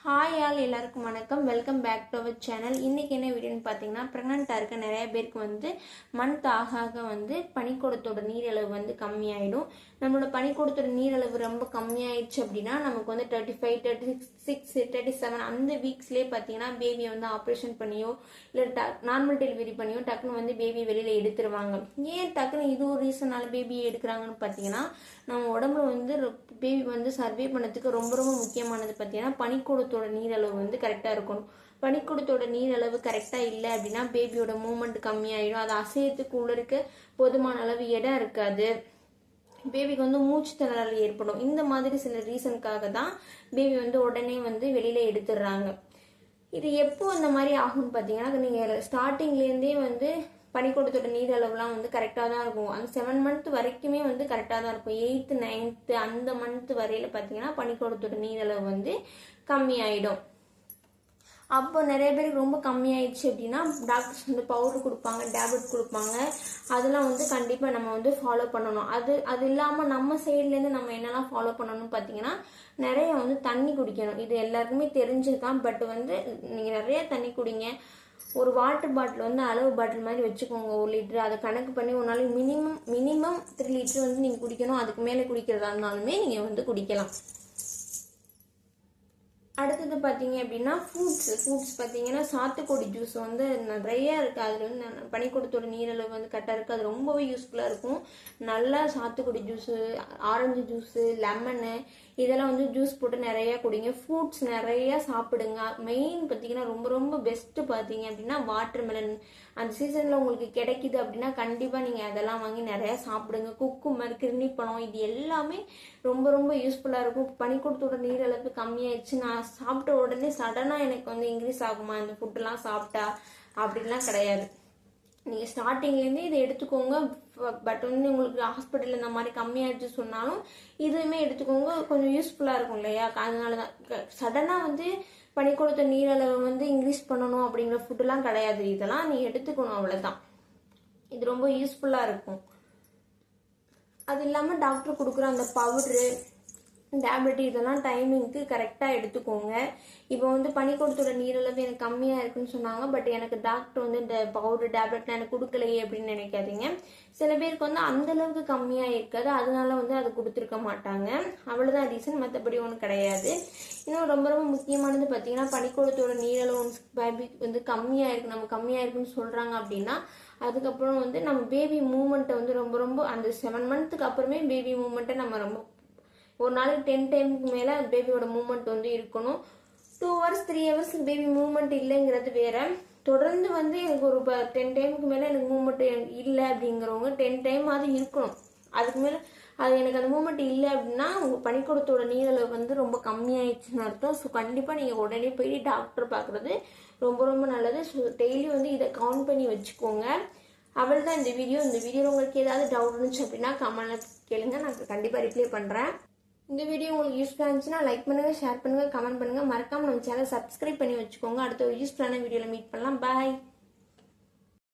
Hi all எல்லாருக்கும் வணக்கம். Welcome back to our channel. இன்றைக்கி என்ன வீடியோன்னு பார்த்தீங்கன்னா, ப்ரெக்னெண்ட்டாக இருக்க நிறைய பேருக்கு மந்த் ஆக பனிக்கூடத்தோட நீரளவு கம்மியாயிடும். நம்மளோட பனிக்கூடத்தோட நீரளவு ரொம்ப கம்மியாயிடுச்சு அப்படின்னா நமக்கு 35, 36, 37 அந்த வீக்ஸ்லேயே பார்த்தீங்கன்னா பேபியை ஆப்ரேஷன் பண்ணியோ இல்லை நார்மல் டெலிவரி பண்ணியோ டக்குன்னு பேபி வெளியில் எடுத்துருவாங்க. ஏன் டக்குன்னு இது ஒரு ரீசனால பேபியை எடுக்கிறாங்கன்னு பார்த்தீங்கன்னா, நம்ம உடம்புல பேபி சர்வே பண்ணதுக்கு ரொம்ப ரொம்ப முக்கியமானது பார்த்தீங்கன்னா பனிக்கூடத்தோட நீரளவு கரெக்டாக இருக்கணும். பனிக்கூடத்தோட நீரளவு கரெக்டாக இல்லை அப்படின்னா பேபியோட மூவ்மெண்ட் கம்மியாயிடும். அது அசையத்துக்கு உள்ள இருக்க போதுமான அளவு இடம் இருக்காது. பேபிக்கு மூச்சு திணறல் ஏற்படும். இந்த மாதிரி சில ரீசனுக்காக தான் பேபி உடனே வெளியில எடுத்துடுறாங்க. இது எப்போ அந்த மாதிரி ஆகும்னு பார்த்தீங்கன்னா, நீங்கள் ஸ்டார்டிங்லேருந்தே பனிக்கூடத்தோட நீரளவுலாம் கரெக்டாக தான் இருக்கும். அந்த 7 மந்த் வரைக்குமே கரெக்டாக தான் இருக்கும். 8th, 9th அந்த மந்த் வரையில பார்த்தீங்கன்னா பனிக்கூடத்தோட நீரளவு கம்மியாயிடும். அப்போ நிறைய பேருக்கு ரொம்ப கம்மியாயிடுச்சு அப்படின்னா டாக்டர்ஸ் பவுடர் கொடுப்பாங்க, டேப்லெட் கொடுப்பாங்க. அதெல்லாம் கண்டிப்பாக நம்ம ஃபாலோ பண்ணணும். அது இல்லாமல் நம்ம சைட்லேருந்து நம்ம என்னெல்லாம் ஃபாலோ பண்ணணும்னு பார்த்தீங்கன்னா, நிறைய தண்ணி குடிக்கணும். இது எல்லாருக்குமே தெரிஞ்சிருக்கான். பட் நீங்கள் நிறைய தண்ணி குடிங்க. ஒரு வாட்டர் பாட்டில் அளவு பாட்டில் மாதிரி வச்சுக்கோங்க, 1 லிட்டர். அதை கணக்கு பண்ணி ஒரு நாளைக்கு மினிமம் 3 லிட்டர் நீங்கள் குடிக்கணும். அதுக்கு மேலே குடிக்கிறதா இருந்தாலுமே நீங்கள் குடிக்கலாம். அடுத்தது பார்த்தீங்க அப்படின்னா ஃப்ரூட்ஸ் பார்த்தீங்கன்னா சாத்துக்குடி ஜூஸ் நிறைய இருக்குது. அதில் பனிக்கூடத்தோட நீரளவு கரெக்டாக இருக்குது. அது ரொம்பவே யூஸ்ஃபுல்லாக இருக்கும். நல்லா சாத்துக்குடி ஜூஸு, ஆரஞ்சு ஜூஸு, லெமனு இதெல்லாம் ஜூஸ் போட்டு நிறையா குடிங்க. ஃப்ரூட்ஸ் நிறையா சாப்பிடுங்க. மெயின் பார்த்தீங்கன்னா ரொம்ப ரொம்ப பெஸ்ட்டு பார்த்தீங்க அப்படின்னா வாட்டர் மெலன். அந்த சீசனில் உங்களுக்கு கிடைக்குது அப்படின்னா கண்டிப்பாக நீங்கள் அதெல்லாம் வாங்கி நிறையா சாப்பிடுங்க. குக்கும்பர், கிருணிப்பழம் இது எல்லாமே ரொம்ப ரொம்ப யூஸ்ஃபுல்லாக இருக்கும். பனிக்கூடத்தோட நீரளவு கம்மியாயிடுச்சு, நான் சாப்பிட்ட உடனே சடனாக எனக்கு இன்க்ரீஸ் ஆகுமா இந்த ஃபுட்டெல்லாம் சாப்பிட்டா அப்படின்லாம் கிடையாது. நீங்கள் ஸ்டார்டிங்லேருந்தே இதை எடுத்துக்கோங்க. பட் உங்களுக்கு ஹாஸ்பிட்டலில் இந்த மாதிரி கம்மியாகிடுச்சு சொன்னாலும் இதுவுமே எடுத்துக்கோங்க. கொஞ்சம் யூஸ்ஃபுல்லாக இருக்கும் இல்லையா? அதனால தான் சடனாக பனிக்கூடத்தோட நீரளவு இன்க்ரீஸ் பண்ணணும் அப்படிங்கிற ஃபுட்டுலாம் கிடையாது. இதெல்லாம் நீ எடுத்துக்கணும், அவ்வளோதான். இது ரொம்ப யூஸ்ஃபுல்லாக இருக்கும். அது இல்லாமல் டாக்டர் கொடுக்குற அந்த பவுட்ரு, டேப்லெட் இதெல்லாம் டைமிங்க்கு கரெக்டாக எடுத்துக்கோங்க. இப்போ பனிக்கூடத்தோட நீரளவு எனக்கு கம்மியாக இருக்குன்னு சொன்னாங்க. பட் எனக்கு டாக்டர் இந்த பவுடர் டேப்லெட்லாம் எனக்கு கொடுக்கலையே அப்படின்னு நினைக்காதீங்க. சில பேருக்கு அந்தளவுக்கு கம்மியாக இருக்காது, அதனால அதை கொடுத்துருக்க மாட்டாங்க. அவ்வளோதான் ரீசன், மற்றபடி ஒன்றும் கிடையாது. இன்னும் ரொம்ப ரொம்ப முக்கியமானது பார்த்தீங்கன்னா, பனிக்கூடத்தோட நீரளவு பேபி கம்மியாக இருக்கு, நம்ம கம்மியாக இருக்குன்னு சொல்கிறாங்க அப்படின்னா அதுக்கப்புறம் நம்ம பேபி மூவ்மெண்ட்டை ரொம்ப ரொம்ப அந்த 7 மந்த்துக்கு அப்புறமே பேபி மூவ்மெண்ட்டை நம்ம ரொம்ப ஒரு நாளைக்கு 10 டைமுக்கு மேலே பேபியோட மூவ்மெண்ட் இருக்கணும். 2 hours 3 hours பேபி மூவ்மெண்ட் இல்லைங்கிறது வேற. தொடர்ந்து எனக்கு ஒரு 10 டைமுக்கு மேலே எனக்கு மூவ்மெண்ட் இல்லை அப்படிங்கிறவங்க 10 டைம் அது இருக்கணும். அதுக்கு மேலே அது எனக்கு அந்த மூவ்மெண்ட் இல்லை அப்படின்னா உங்கள் பனிக்கூடத்தோட நீரளவு ரொம்ப கம்மியாயிடுச்சுன்னு அர்த்தம். ஸோ கண்டிப்பாக நீங்கள் உடனே போய் டாக்டர் பார்க்குறது ரொம்ப ரொம்ப நல்லது. ஸோ டெய்லி இதை கவுண்ட் பண்ணி வச்சுக்கோங்க. அவள் தான் இந்த வீடியோவில் உங்களுக்கு ஏதாவது டவுட் இருந்துச்சு அப்படின்னா கமெண்ட்ல கேளுங்க, நான் கண்டிப்பாக ரிப்ளை பண்ணுறேன். இந்த வீடியோ உங்களுக்கு யூஸ்ஃபுல்லாக இருந்துச்சுன்னா லைக் பண்ணுங்கள், ஷேர் பண்ணுங்கள், கமெண்ட் பண்ணுங்கள். மறக்காமல் நம்ம சேனல் சப்ஸ்கிரைப் பண்ணி வச்சுக்கோங்க. அடுத்த ஒரு யூஸ்ஃபுல்லான வீடியோவில் மீட் பண்ணலாம். பாய்.